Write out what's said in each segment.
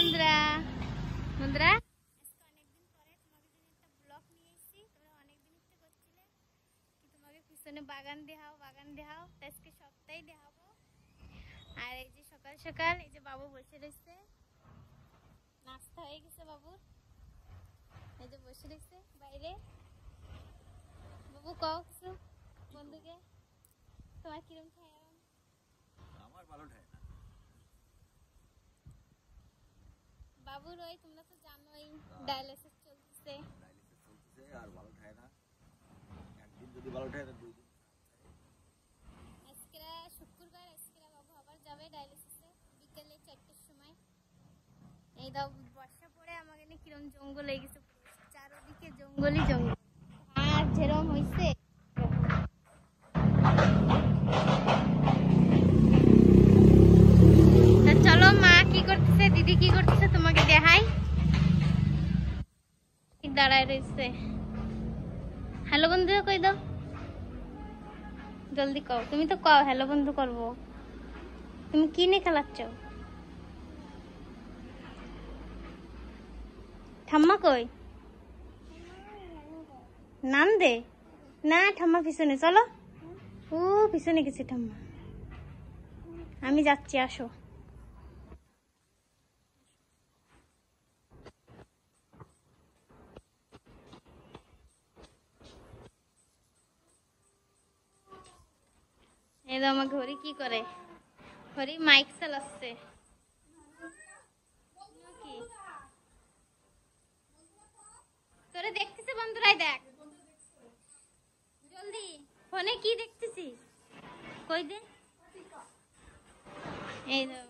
বন্ধুরা বন্ধুরা আজকে অনেকদিন পরে তোমাদের জন্য একটা ব্লগ নিয়ে এসেছি। তোমরা অনেকদিন ইচ্ছে করছিলে কি তোমাকে পিছনে বাগান দেখাও আজকে সবটাই দেখাবো। আর এই যে সকাল সকাল এই যে বাবু বসে রয়েছে, নাস্তা হয়ে গেছে বাবুর, এই যে বসে রয়েছে বাইরে। বাবু কও কিছু বন্ধুকে, তোমার কিরম খায়? আমার ভালো ঠায় না বাবুর ওই তোমরা তো জানোই ডায়ালিসিস চলতেছে আর ভালো ঠায় না। একদিন যদি ভালো ঠায় না দুই দিন। আজকে শুক্রবার, আজকে বাবু আবার যাবে ডায়ালিসিসে বিকেলে 4টার সময়। এই দাও বর্ষা পড়ে আমাকে নিয়ে কিরম জঙ্গল হয়ে গেছে, চারদিকে জঙ্গলই জঙ্গল। আর যেরকম হয়েছে চলো মা কি করতেছে, দিদি কি করতেছে তোমাকে দেখাই। দাঁড়ায় রয়েছে। হ্যালো বন্ধু কই দাও, জলদি কও। তুমি তো কও হ্যালো বন্ধু করবো। তুমি কি নিয়ে খেলাচ্ছ? ঠাম্মা কই? নাম দে না, ঠাম্মা পিছনে চলো। ও পিছনে গেছে ঠাম্মা, আমি যাচ্ছি, আসো। এই তো আমার ঘড়ি কি করে, ঘড়ি মাইক চালাচ্ছে। তোরে দেখতেছে বন্ধুরাই, দেখ জলদি ফোনে কি দেখতেছিস, কই দে। এই তো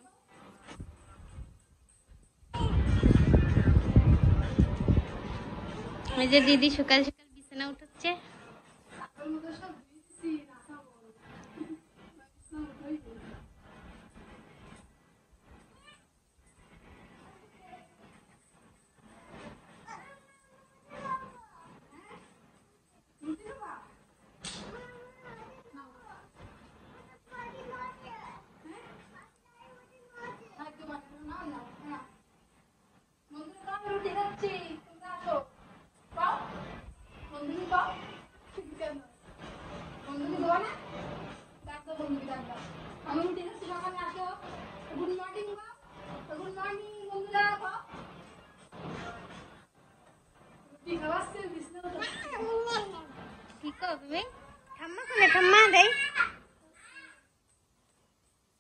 এই যে দিদি সকাল সকাল বিছানা উঠাচ্ছে।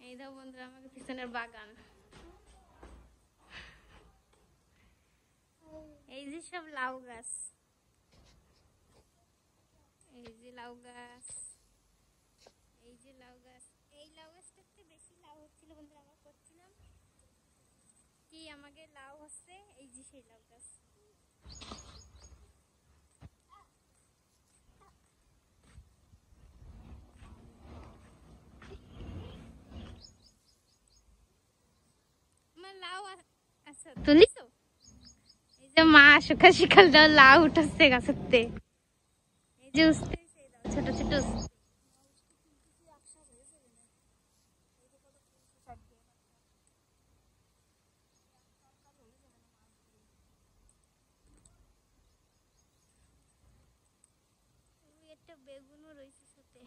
এই দাও বন্ধুরা আমাকে পিছনের বাগান, এই যে সব লাউ গাছ, এই যে লাউ গাছ, এই যে লাউ গাছ। এই লাউ গাছটাতে বেশি লাউ হচ্ছিল বন্ধুরা, আমরা করছিলাম কি আমাকে লাউ হচ্ছে, এই যে সেই লাউ গাছ। আমার লাউ আচ্ছা তুলিস, এই যে মা সকাল সকাল দাও লাউ উঠাচ্ছে গাছেতে, এই যে উঠতে ছোট ছোট একটা বেগুনও রয়েছে সাথে।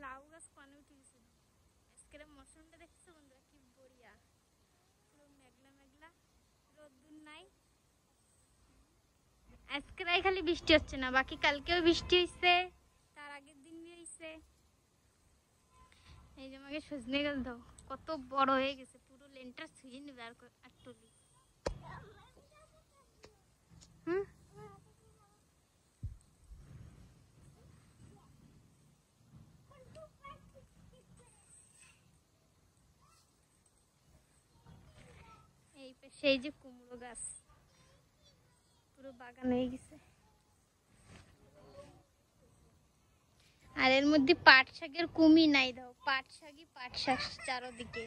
লাউ গাছ পানি উঠে গেছে। আজকের মৌসুমটা দেখছো বন্ধুরা কি বড়িয়া, পুরো মেঘলা মেঘলা, রোদ্দুর নাই। আজকে খালি বৃষ্টি হচ্ছে না, বাকি কালকেও বৃষ্টি হয়েছে, তার আগের দিন হয়েছে। এই যে আমাকে সজনে গাছ দাও, কত বড় হয়ে গেছে, পুরো লেন্টার ছুঁয়ে নেবে আর তুলি। এই পাশে এই যে কুমড়ো গাছ, পুরো বাগান হয়ে গেছে। আর এর মধ্যে পাট শাকের কুমি নাই, দাও পাট শাক চারদিকে।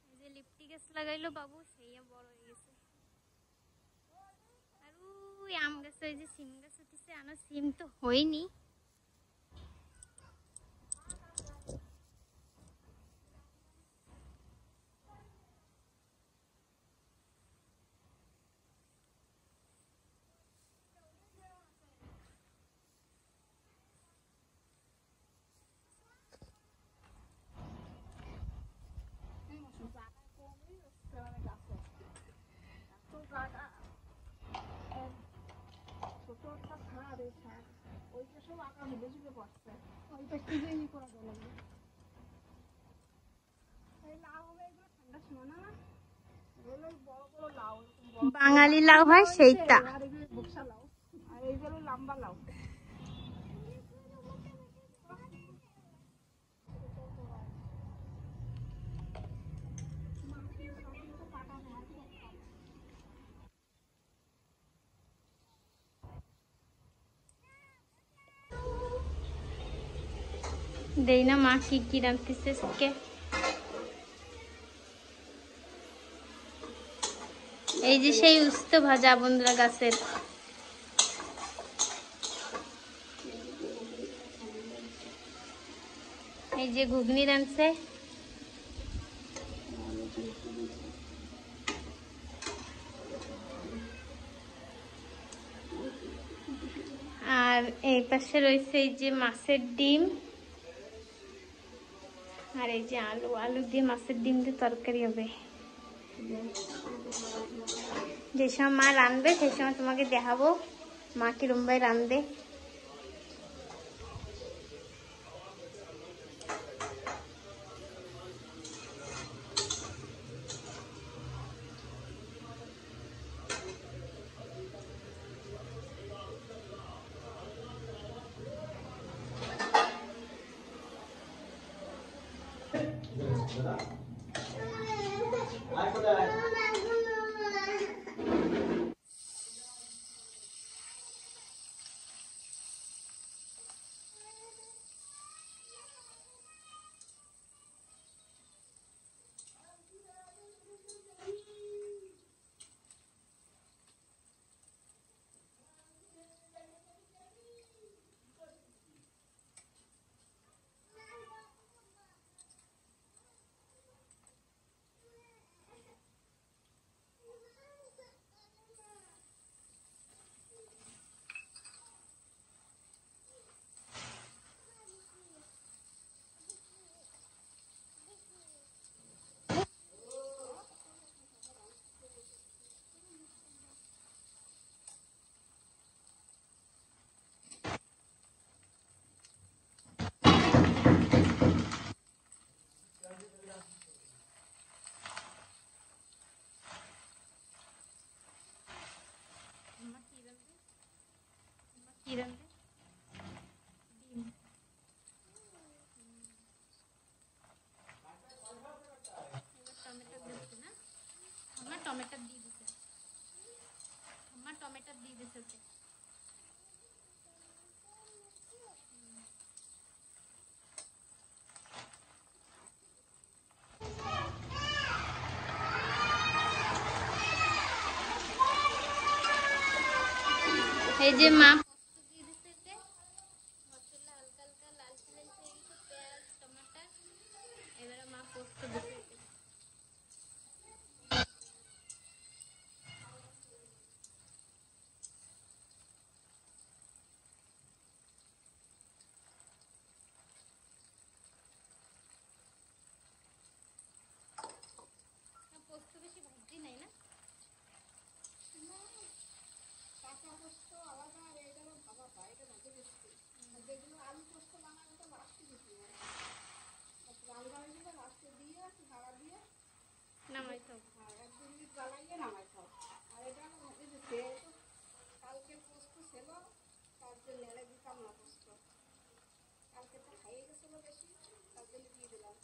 এই যে লিপটি গাছ লাগাইলো বাবু, সেই বড় হয়ে গেছে। আর এই যে সিম গাছ উঠেছে, আমার সিম তো হয়নি। বাঙালি লাউ হয় সেইটা। লম্বা লাউ দেই না মা কি কি রাঁধতেছে আজকে। এই যে সেই উস্ত ভাজা বন্ধুরা গাছের। এই যে ঘুগনি রাঁধছে। আর এই পাশে রয়েছে এই যে মাছের ডিম, আর এই যে আলু, আলু দিয়ে মাছের ডিম দিয়ে তরকারি হবে। যে সময় মা রাঁধবে সেই সময় তোমাকে দেখাবো মা কিরম ভাই রাঁধবে। কি রাঁধবে? ডিম। টমেটো দিচ্ছে না, আমার টমেটো দিয়ে দিচ্ছে, আমার টমেটো দিয়ে দিচ্ছে। এই যে মা পোস্ত দিয়ে দিচ্ছে, মশলা হালকা হালকা লাল লাল হয়ে গেছে, পেঁয়াজ টমাটার, এবারে মা পোস্ত দিচ্ছে। পোস্ত বেশি ভাজি নাই না, কাঁচা পোস্ত আলাদা আর এটারও ভাবা পায়, এটা ভাজে বেশি। যেগুলো আলু পোস্ত বানায় ওটা লাস্টে দিতে হয়, রান্না হয়ে গেলে লাস্টে দিয়ে ঝাড়া দিয়ে নামাই খাও। আর 1-2 মিনিট জ্বালাইয়ে নামাই খাও। আর এটা ভাজে দিচ্ছে, কালকে পোস্ত ছিল তার জন্য এনে দিতাম না পোস্ত, কালকে তো খাইয়ে গেছিলো বেশি তার জন্য দিয়ে দিলাম।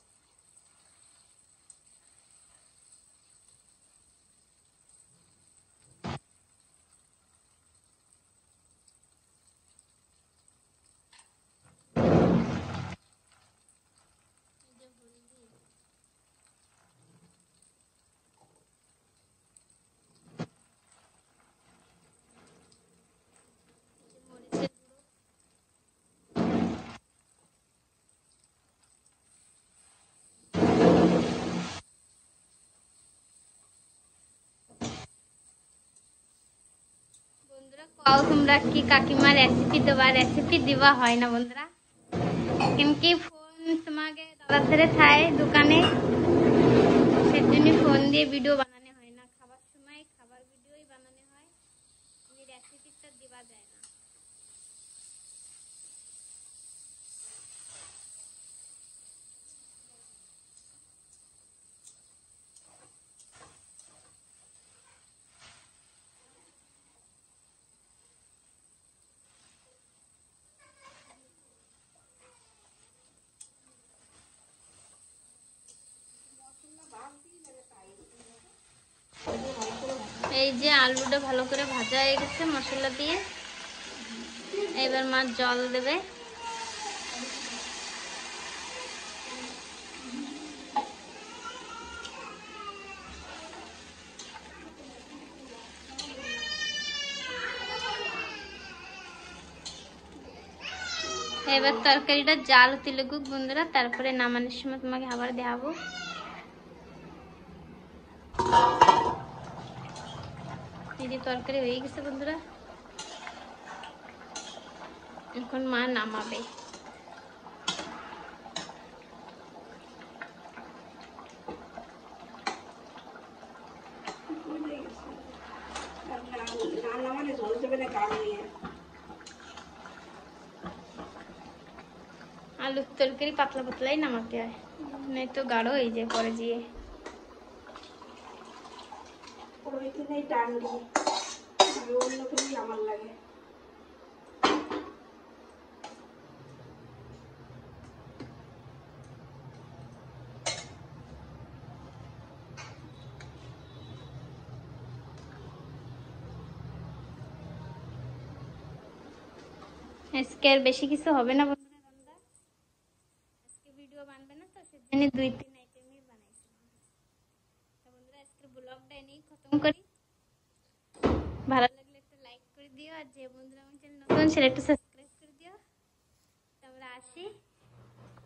বন্ধুরা কও তোমরা কি কাকিমা রেসিপি দেওয়া হয় না বন্ধুরা, কিন্তু ফোন তোমাকে দাদার ধারে থায় দোকানে, সেজন্য ফোন দিয়ে ভিডিও বানানো হয় না। খাবার সময় খাবার ভিডিওই বানানো হয়, রেসিপিটা দেওয়া যায় না। এই যে আলুটা ভালো করে ভাজা হয়ে গেছে মশলা দিয়ে, এবার মা জল দেবে। এবার তরকারিটা জাল হতে লাগুক বন্ধুরা, তারপরে নামানোর সময় তোমাকে আবার দেখাবো। এই যে তরকারি হয়ে গেছে বন্ধুরা, এখন মা নামাবে। রান্না মানে ঝোল দেবে না গাল নিয়ে। আলুর তরকারি পাতলা পাতলাই নামাতে হয়, নয়তো গাঢ় হয়ে যায় পরে গিয়ে। ওইতে নেই টানবি, আমি অন্য কিছু আমার লাগে। আজকে আর বেশি কিছু হবে না বন্ধুরা রান্না, আজকে ভিডিও বানবে না তো সেজন্য 2-3 আইটেমই বানাইছিলাম। তো বন্ধুরা আজকের ব্লগটা এনেই খতম করি। ভালো লাগলে একটা লাইক করে দিও, আর যে বন্ধুরা আমার চ্যানেল নতুন সেটা একটু সাবস্ক্রাইব করে দিও। তো আমরা আসি।